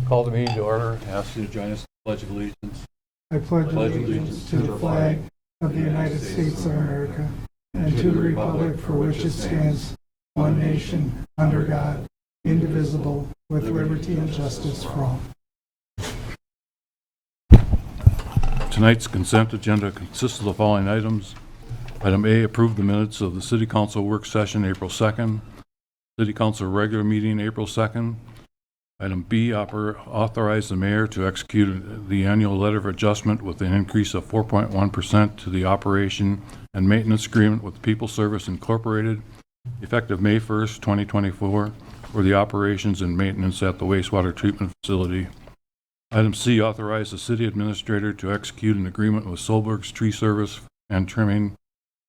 Call the meeting to order. Ask you to join us in the Pledge of Allegiance. I pledge allegiance to the flag of the United States of America and to the republic for which it stands, one nation, under God, indivisible, with liberty and justice for all. Tonight's consent agenda consists of the following items. Item A, approve the minutes of the City Council work session April 2nd, City Council regular meeting April 2nd. Item B, authorize the mayor to execute the annual letter of adjustment with an increase of 4.1% to the operation and maintenance agreement with People Service Incorporated, effective May 1st, 2024, for the operations and maintenance at the wastewater treatment facility. Item C, authorize the city administrator to execute an agreement with Solberg's Tree Service and trimming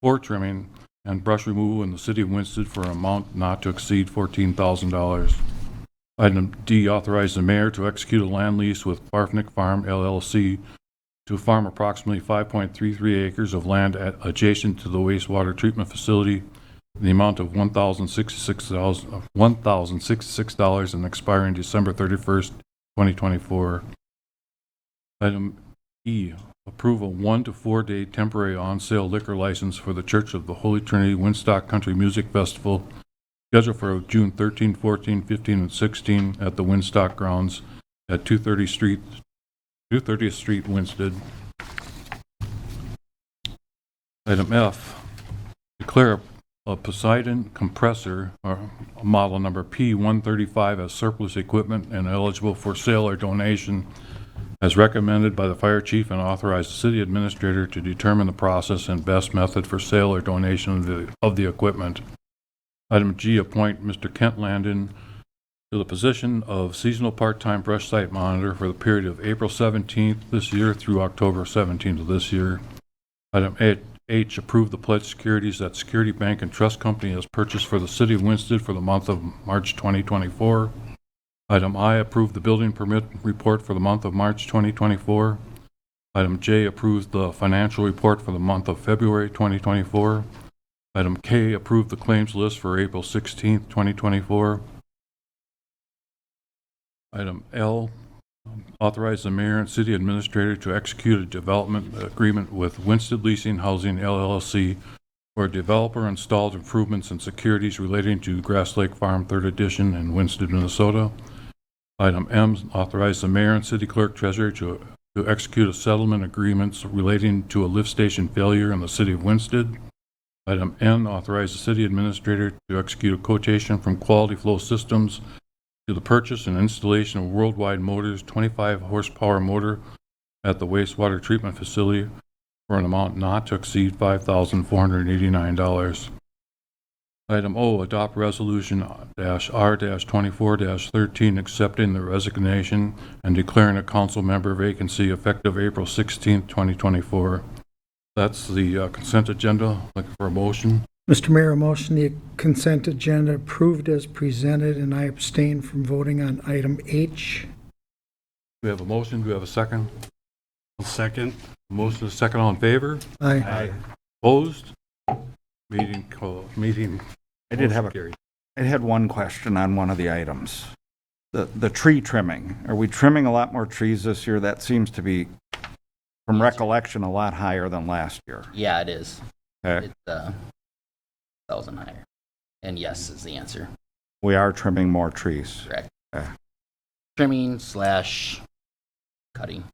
and brush removal in the city of Winston for an amount not to exceed $14,000. Item D, authorize the mayor to execute a land lease with Barfnick Farm LLC to farm approximately 5.33 acres of land adjacent to the wastewater treatment facility in the amount of $1,066 and expiring December 31st, 2024. Item E, approve a 1 to 4 day temporary on-sale liquor license for the Church of the Holy Trinity Woodstock Country Music Festival, scheduled for June 13, 14, 15, and 16 at the Woodstock grounds at 230th Street, Winsted. Item F, declare a Poseidon compressor, or model number P135, as surplus equipment and eligible for sale or donation, as recommended by the fire chief, and authorize the city administrator to determine the process and best method for sale or donation of the equipment. Item G, appoint Mr. Kent Landon to the position of seasonal part-time brush site monitor for the period of April 17th this year through October 17th of this year. Item H, approve the pledged securities that Security Bank and Trust Company has purchased for the city of Winston for the month of March 2024. Item I, approve the building permit report for the month of March 2024. Item J, approves the financial report for the month of February 2024. Item K, approve the claims list for April 16th, 2024. Item L, authorize the mayor and city administrator to execute a development agreement with Winston Leasing Housing LLC for developer-installed improvements and securities relating to Grass Lake Farm 3rd Edition in Winston, Minnesota. Item M, authorize the mayor and city clerk treasurer to execute a settlement agreements relating to a lift station failure in the city of Winston. Item N, authorize the city administrator to execute a quotation from Quality Flow Systems to the purchase and installation of Worldwide Motors 25 horsepower motor at the wastewater treatment facility for an amount not to exceed $5,489. Item O, adopt resolution R-24-13 accepting the resignation and declaring a council member vacancy effective April 16, 2024. That's the consent agenda. Looking for a motion. Mr. Mayor, a motion the consent agenda approved as presented, and I abstain from voting on item H. We have a motion. Do we have a second? Second. Motion is second. All in favor? Aye. Opposed? Meeting. I carried. had one question on one of the items. The tree trimming. Are we trimming a lot more trees this year? That seems to be, from recollection, a lot higher than last year. Yeah, it is. Okay. It's 1,000 higher. And yes is the answer. We are trimming more trees. Correct. Okay. Trimming / cutting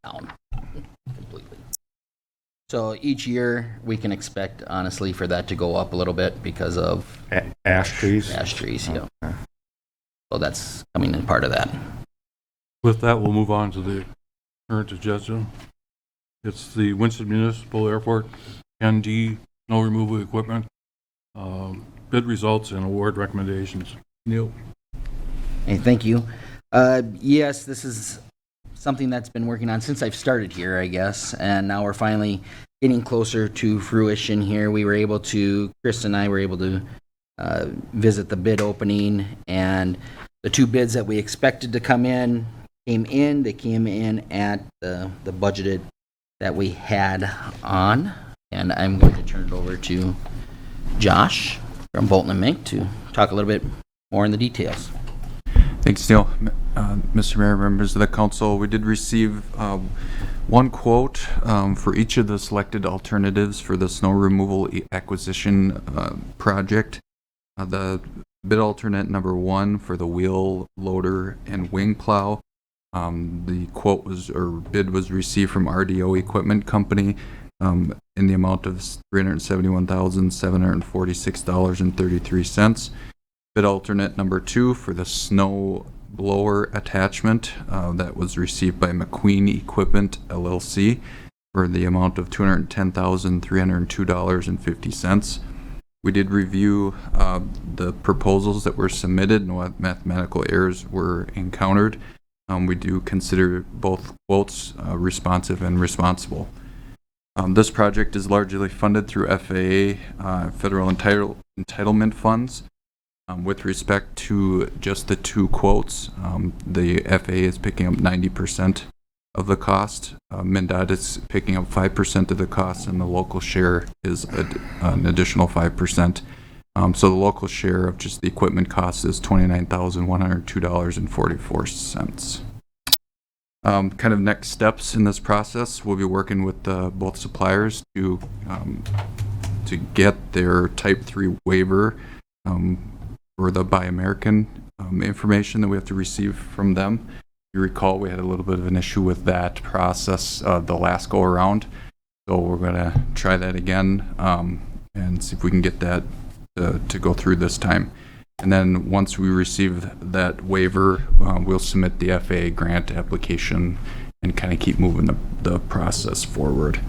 down completely. So each year we can expect, honestly, for that to go up a little bit because of Ash trees? ash trees. Yeah. Okay. So that's coming in part of that. With that, we'll move on to the current agenda. It's the Winston Municipal Airport ND snow removal equipment, bid results and award recommendations. Neil. Hey, thank you. Yes, this is something that's been working on since I've started here, I guess, and now we're finally getting closer to fruition here. Chris and I were able to visit the bid opening, and the two bids that we expected to come in came in. They came in at the budgeted that we had on, and I'm going to turn it over to Josh from Bolton and Mink to talk a little bit more in the details. Thanks, Neil. Mr. Mayor, members of the council, we did receive one quote for each of the selected alternatives for the snow removal acquisition project. The bid alternate number 1 for the wheel loader and wing plow. The quote was, or bid was received from RDO Equipment Company in the amount of $371,746.33. Bid alternate number 2 for the snow blower attachment that was received by McQueen Equipment LLC for the amount of $210,302.50. We did review the proposals that were submitted. No mathematical errors were encountered. We do consider both quotes responsive and responsible. This project is largely funded through FAA federal entitlement funds. With respect to just the 2 quotes, the FAA is picking up 90% of the cost. MnDOT is picking up 5% of the cost, and the local share is an additional 5%. So the local share of just the equipment cost is $29,102.44. Kind of next steps in this process, we'll be working with both suppliers to get their Type 3 waiver for the Buy American information that we have to receive from them. You recall we had a little bit of an issue with that process the last go around, so we're going to try that again and see if we can get that to go through this time. And then once we receive that waiver, we'll submit the FAA grant application and kind of keep moving the process forward.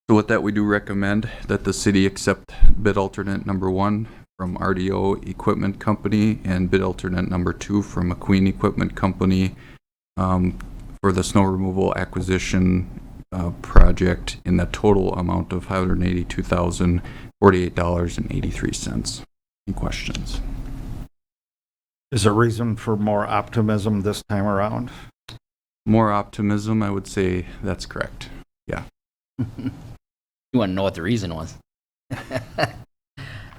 So with that, we do recommend that the city accept bid alternate number 1 from RDO Equipment Company and bid alternate number 2 from McQueen Equipment Company for the snow removal acquisition project in the total amount of $582,048.83. Any questions? Is there reason for more optimism this time around? More optimism, I would say that's correct. Yeah. You want to know what the reason was?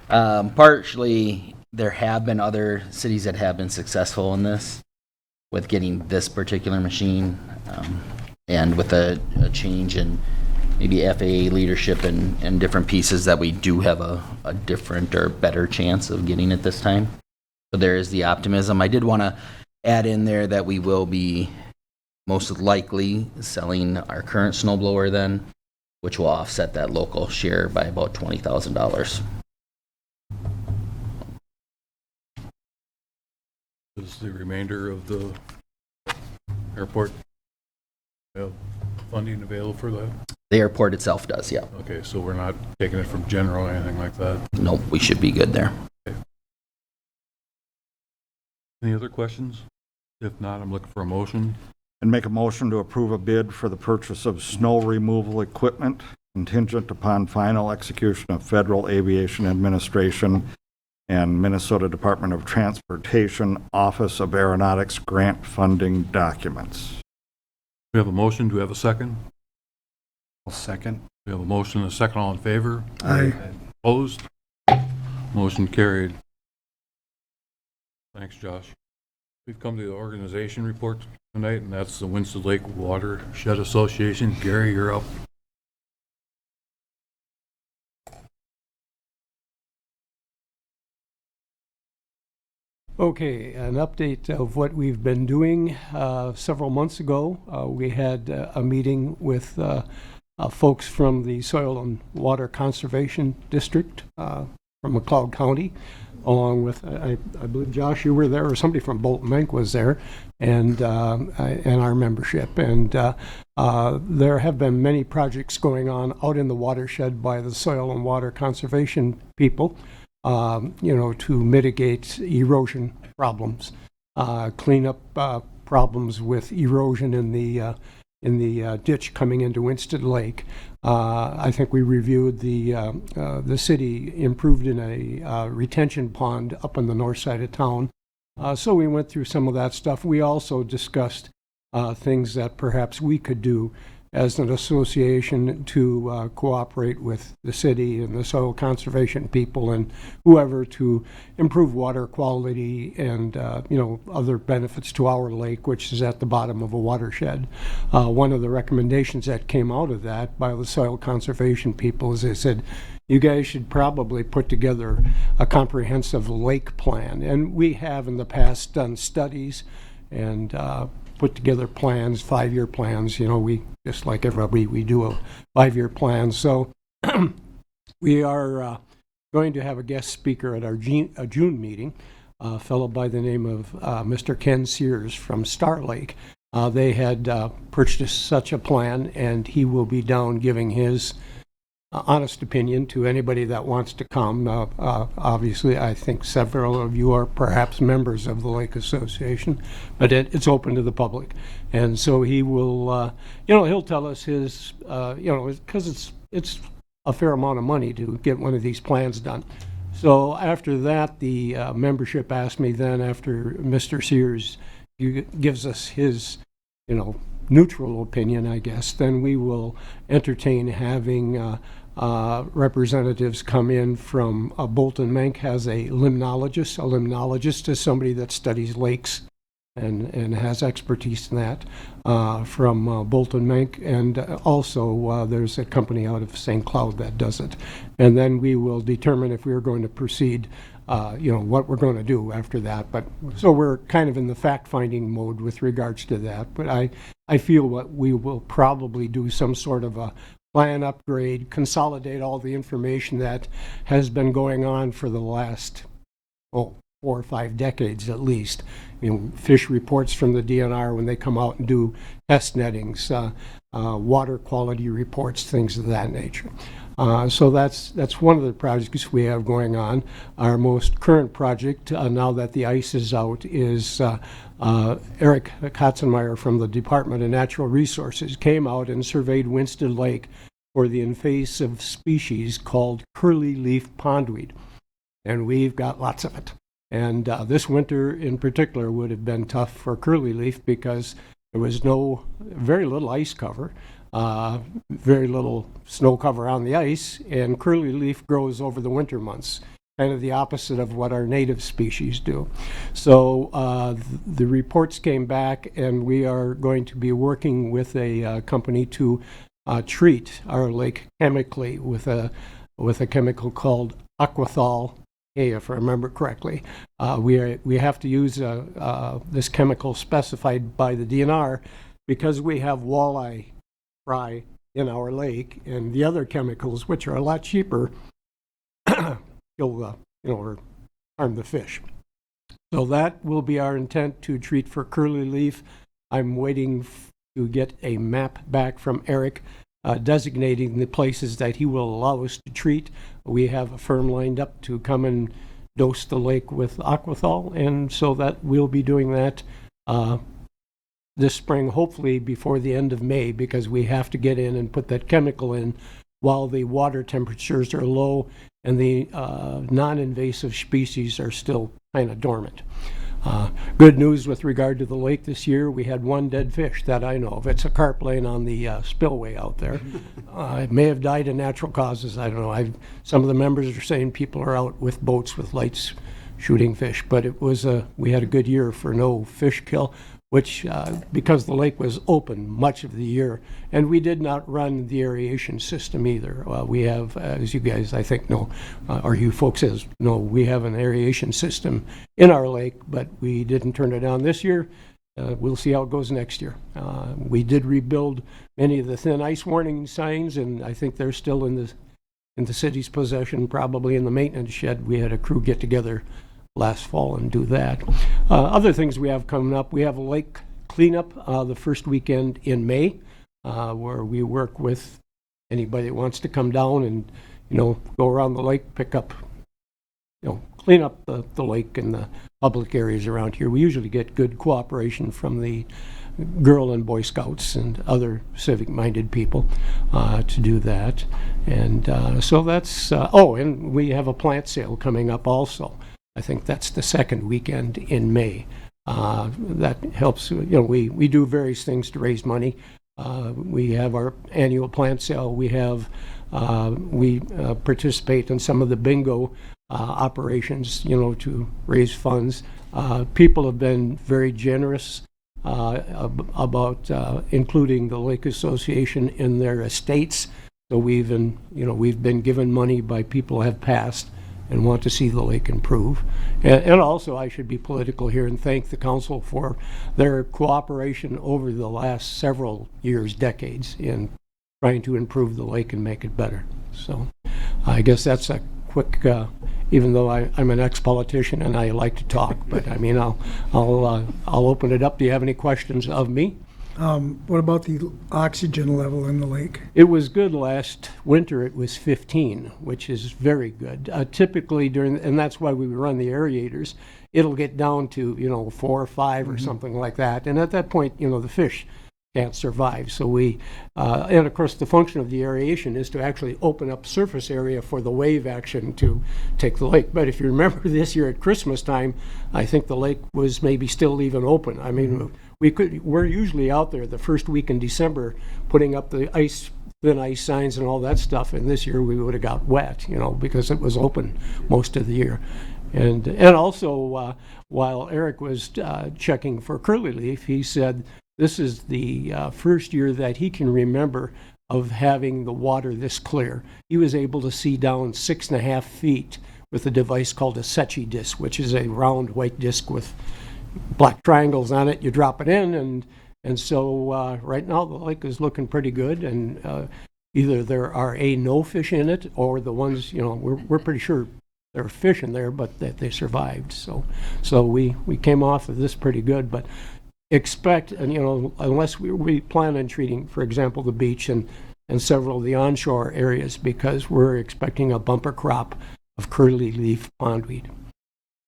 Partially, there have been other cities that have been successful in this with getting this particular machine, and with a change in maybe FAA leadership and different pieces, that we do have a different or better chance of getting it this time. So there is the optimism. I did want to add in there that we will be most likely selling our current snowblower then, which will offset that local share by about $20,000. Is the remainder of the airport have funding available for that? The airport itself does, yeah. Okay, so we're not taking it from general or anything like that? Nope, we should be good there. Any other questions? If not, I'm looking for a motion. And make a motion to approve a bid for the purchase of snow removal equipment contingent upon final execution of Federal Aviation Administration and Minnesota Department of Transportation Office of Aeronautics grant funding documents. We have a motion. Do we have a second? I'll second. We have a motion and a second. All in favor? Aye. Opposed? Motion carried. Thanks, Josh. We've come to the organization report tonight, and that's the Winston Lake Watershed Association. Gary, you're up. Okay, an update of what we've been doing. Several months ago, we had a meeting with folks from the Soil and Water Conservation District from McLeod County, along with, I believe, Josh, you were there, or somebody from Bolton Mink was there, and our membership. And there have been many projects going on out in the watershed by the Soil and Water Conservation people, to mitigate erosion problems, clean up problems with erosion in the ditch coming into Winston Lake. I think we reviewed the city improved in a retention pond up on the north side of town. So we went through some of that stuff. We also discussed things that perhaps we could do as an association to cooperate with the city and the soil conservation people and whoever to improve water quality and, other benefits to our lake, which is at the bottom of a watershed. One of the recommendations that came out of that by the soil conservation people is they said, you guys should probably put together a comprehensive lake plan. And we have in the past done studies and put together plans, 5-year plans. We, just like everybody, we do a 5-year plan. So we are going to have a guest speaker at our June meeting, a fellow by the name of Mr. Ken Sears from Star Lake. They had purchased such a plan, and he will be down giving his honest opinion to anybody that wants to come. Obviously, I think several of you are perhaps members of the Lake Association, but it's open to the public. And so he will, he'll tell us his, because it's a fair amount of money to get one of these plans done. So after that, the membership asked me then, after Mr. Sears gives us his, neutral opinion, I guess, then we will entertain having representatives come in from Bolton Menk has a limnologist. A limnologist is somebody that studies lakes and has expertise in that from Bolton Menk. And also there's a company out of St. Cloud that does it. And then we will determine if we are going to proceed, what we're going to do after that. But so we're kind of in the fact-finding mode with regards to that. But I feel what we will probably do some sort of a plan upgrade, consolidate all the information that has been going on for the last, 4 or 5 decades at least. Fish reports from the DNR when they come out and do test nettings, water quality reports, things of that nature. So that's one of the projects we have going on. Our most current project, now that the ice is out, is Eric Katzenmeyer from the Department of Natural Resources came out and surveyed Winston Lake for the invasive species called curly-leaf pondweed. And we've got lots of it. And this winter in particular would have been tough for curly-leaf because there was very little ice cover, very little snow cover on the ice, and curly-leaf grows over the winter months, kind of the opposite of what our native species do. So the reports came back, and we are going to be working with a company to treat our lake chemically with a chemical called Aquathol A, if I remember correctly. We have to use this chemical specified by the DNR because we have walleye fry in our lake, and the other chemicals, which are a lot cheaper, kill or harm the fish. So that will be our intent, to treat for curly leaf. I'm waiting to get a map back from Eric designating the places that he will allow us to treat. We have a firm lined up to come and dose the lake with Aquathol, and so that we'll be doing that this spring, hopefully before the end of May, because we have to get in and put that chemical in while the water temperatures are low and the non-invasive species are still kind of dormant. Good news with regard to the lake this year, we had one dead fish that I know of. It's a carp laying on the spillway out there. It may have died of natural causes, I don't know. Some of the members are saying people are out with boats with lights shooting fish, but we had a good year for no fish kill, which because the lake was open much of the year, and we did not run the aeration system either. We have, as you guys I think know, or you folks know, we have an aeration system in our lake, but we didn't turn it on this year. We'll see how it goes next year. We did rebuild many of the thin ice warning signs, and I think they're still in the city's possession, probably in the maintenance shed. We had a crew get together last fall and do that. Other things we have coming up, we have a lake cleanup the first weekend in May, where we work with anybody that wants to come down and go around the lake, pick up, clean up the lake and the public areas around here. We usually get good cooperation from the Girl and Boy Scouts and other civic-minded people to do that. And so that's, and we have a plant sale coming up also. I think that's the second weekend in May. That helps. We do various things to raise money. We have our annual plant sale. We participate in some of the bingo operations, to raise funds. People have been very generous about including the Lake Association in their estates. So we've been given money by people who have passed and want to see the lake improve. And also, I should be political here and thank the council for their cooperation over the last several years, decades, in trying to improve the lake and make it better. So I guess that's a quick, even though I'm an ex-politician and I like to talk, but I mean, I'll open it up. Do you have any questions of me? What about the oxygen level in the lake? It was good last winter. It was 15, which is very good. Typically and that's why we run the aerators, it'll get down to, 4 or 5 or something like that. And at that point, the fish can't survive. So and of course the function of the aeration is to actually open up surface area for the wave action to take the lake. But if you remember this year at Christmas time, I think the lake was maybe still even open. I mean, we're usually out there the first week in December putting up the thin ice signs and all that stuff. And this year we would have got wet, because it was open most of the year. And also, while Eric was checking for curly leaf, he said this is the first year that he can remember of having the water this clear. He was able to see down 6.5 feet with a device called a Secchi disc, which is a round white disc with black triangles on it. You drop it in, and so right now the lake is looking pretty good, and either there are no fish in it, or the ones, we're pretty sure there are fish in there, but that they survived. So we came off of this pretty good, but expect, and unless we plan on treating, for example, the beach and several of the onshore areas, because we're expecting a bumper crop of curly leaf pondweed.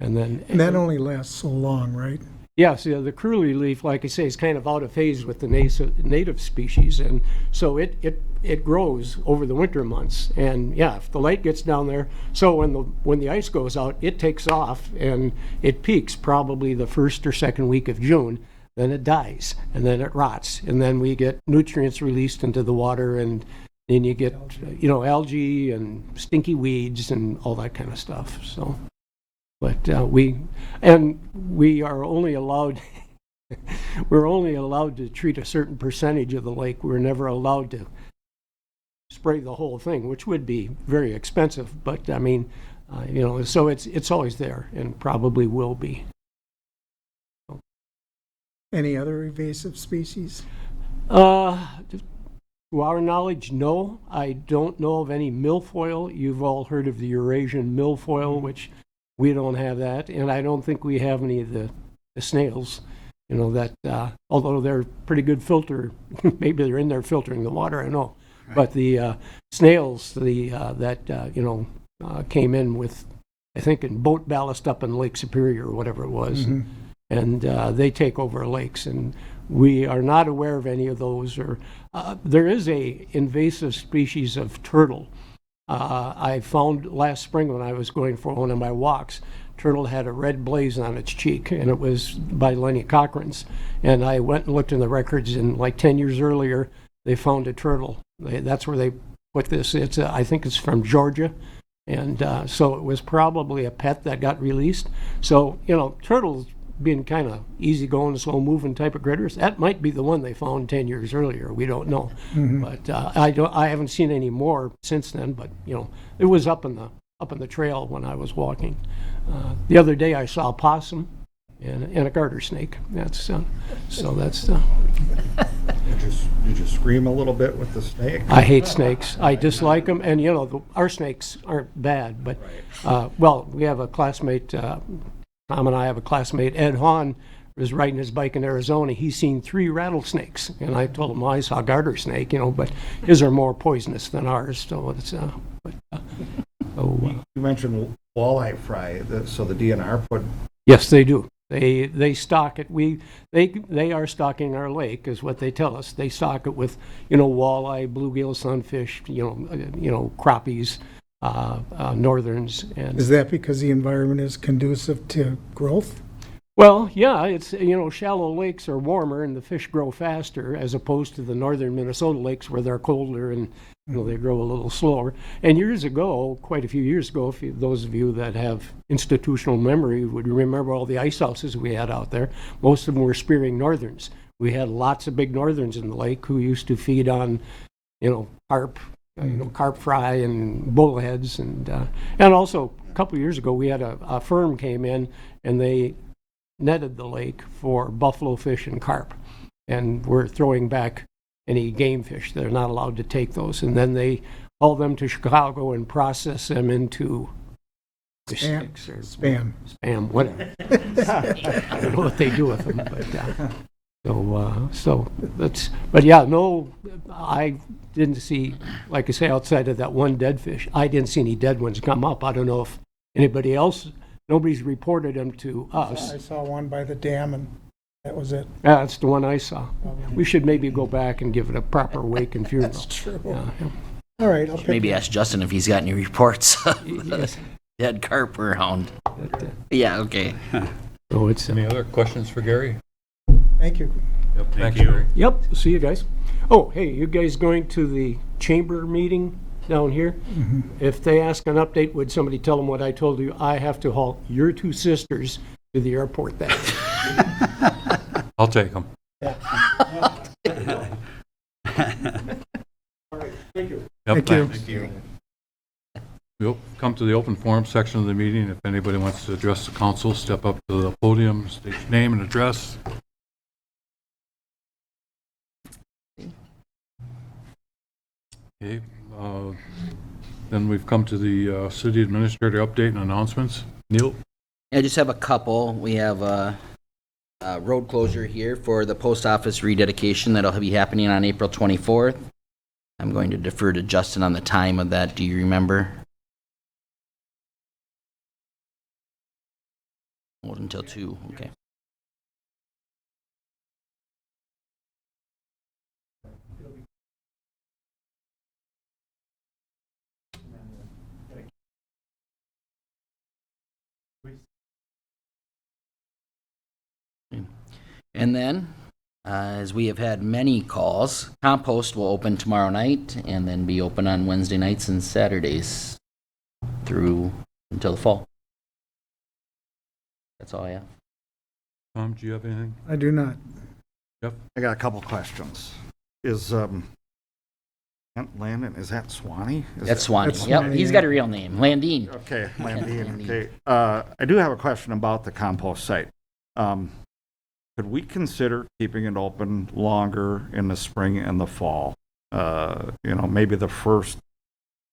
And that only lasts so long, right? Yeah, so the curly leaf, like I say, is kind of out of phase with the native species, and so it grows over the winter months. And yeah, if the light gets down there, so when the ice goes out, it takes off and it peaks probably the first or second week of June. Then it dies, and then it rots, and then we get nutrients released into the water, and then you get algae and stinky weeds and all that kind of stuff. So. But we are only allowed we're only allowed to treat a certain percentage of the lake. We're never allowed to spray the whole thing, which would be very expensive. But I mean, so it's always there and probably will be. Any other invasive species? To our knowledge, no. I don't know of any milfoil. You've all heard of the Eurasian milfoil, which we don't have that, and I don't think we have any of the snails, that, although they're pretty good filter, maybe they're in there filtering the water, I know. Right. But the snails that came in with, I think, in boat ballast up in Lake Superior or whatever it was, and they take over lakes, and we are not aware of any of those. Or there is a invasive species of turtle. I found last spring when I was going for one of my walks, turtle had a red blaze on its cheek, and it was by Lenny Cochran's. And I went and looked in the records, and like 10 years earlier, they found a turtle. That's where they put this. I think it's from Georgia. And so it was probably a pet that got released. So, turtles being kind of easygoing, slow-moving type of critters, that might be the one they found 10 years earlier. We don't know. But I haven't seen any more since then. But it was up in the trail when I was walking. The other day I saw a possum and a garter snake. That's Did you scream a little bit with the snake? I hate snakes. I dislike them, and our snakes aren't bad. But well, we have a classmate. Tom and I have a classmate, Ed Hahn, was riding his bike in Arizona. He's seen 3 rattlesnakes, and I told him, well, I saw a garter snake, but his are more poisonous than ours. So it's You mentioned walleye fry, so the DNR put. Yes, they do. They stock it. They are stocking our lake, is what they tell us. They stock it with walleye, bluegill, sunfish, crappies. Northerns. And is that because the environment is conducive to growth? Well, yeah, it's, shallow lakes are warmer and the fish grow faster as opposed to the northern Minnesota lakes where they're colder and, they grow a little slower. And years ago, quite a few years ago, those of you that have institutional memory would remember all the ice houses we had out there. Most of them were spearing northerns. We had lots of big northerns in the lake who used to feed on, carp, carp fry and bullheads. And also, a couple of years ago, we had a firm came in and they netted the lake for buffalo fish and carp, and we're throwing back any game fish. They're not allowed to take those, and then they haul them to Chicago and process them into fish sticks or Spam. whatever. I don't know what they do with them, but yeah, no, I didn't see, like I say, outside of that one dead fish, I didn't see any dead ones come up. I don't know if anybody else. Nobody's reported them to us. I saw one by the dam, and that was it. Yeah, that's the one I saw. We should maybe go back and give it a proper wake and funeral. That's true. Yeah. All right, I'll pick. Maybe ask Justin if he's got any reports of Yes. dead carp around. Yeah, okay. So it's, Any other questions for Gary? Thank you. Yep, thank you. Gary. yep, see you guys. Oh, hey, you guys going to the chamber meeting down here? If they ask an update, would somebody tell them what I told you? I have to haul your two sisters to the airport that day. I'll take them. Thank you. Yep, Thank you. thanks. We'll come to the open forum section of the meeting. If anybody wants to address the council, step up to the podium, state your name and address. Okay, then we've come to the city administrator update and announcements. Neil? I just have a couple. We have a road closure here for the post office rededication that'll be happening on April 24th. I'm going to defer to Justin on the time of that. Do you remember? Hold until 2, okay. And then, as we have had many calls, compost will open tomorrow night and then be open on Wednesday nights and Saturdays through until the fall. That's all I have. Tom, do you have anything? I do not. I got a couple questions. Is, Kent Landon, is that Swanee? Is That's that- Swanee. That's Yep, Swanee, he's yeah. got a real name, Landine. Okay, Landine, Landine. okay. I do have a question about the compost site. Could we consider keeping it open longer in the spring and the fall? Maybe the first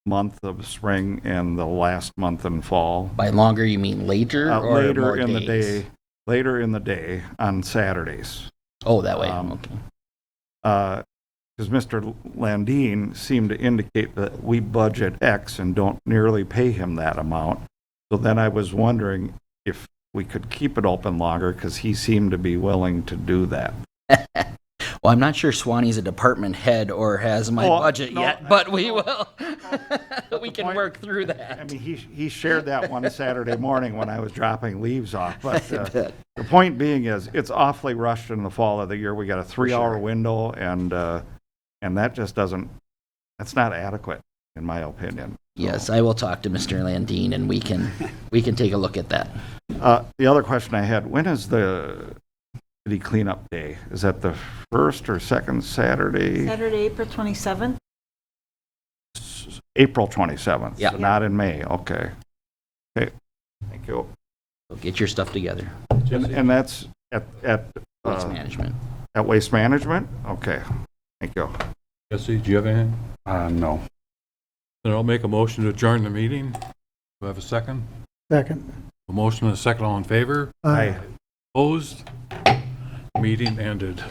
month of spring and the last month in fall? By longer, you mean later or Later more in the days? day, later in the day on Saturdays. Oh, that way. Um, Okay. Because Mr. Landine seemed to indicate that we budget X and don't nearly pay him that amount. So then I was wondering if we could keep it open longer, because he seemed to be willing to do that. Well, I'm not sure Swanee's a department head or has my Oh, budget no, yet, but we will. We can point- work through I that. mean, he shared that one Saturday morning when I was dropping leaves off. But bet. the point being is, it's awfully rushed in the fall of the year. We got a 3-hour window, and that just doesn't, that's not adequate, in my opinion. Yes, I will talk to Mr. Landine and we can take a look at that. The other question I had, when is the city cleanup day? Is that the first or second Saturday? Saturday, April 27th. April 27th. Yeah. So not in May, okay. Okay, thank you. So get your stuff together. And that's at Waste management. Waste Management? Okay, thank you. Jesse, do you have anything? No. Then I'll make a motion to adjourn the meeting. Do I have a second? Second. A motion and a second, all in favor? Aye. Opposed? Meeting ended.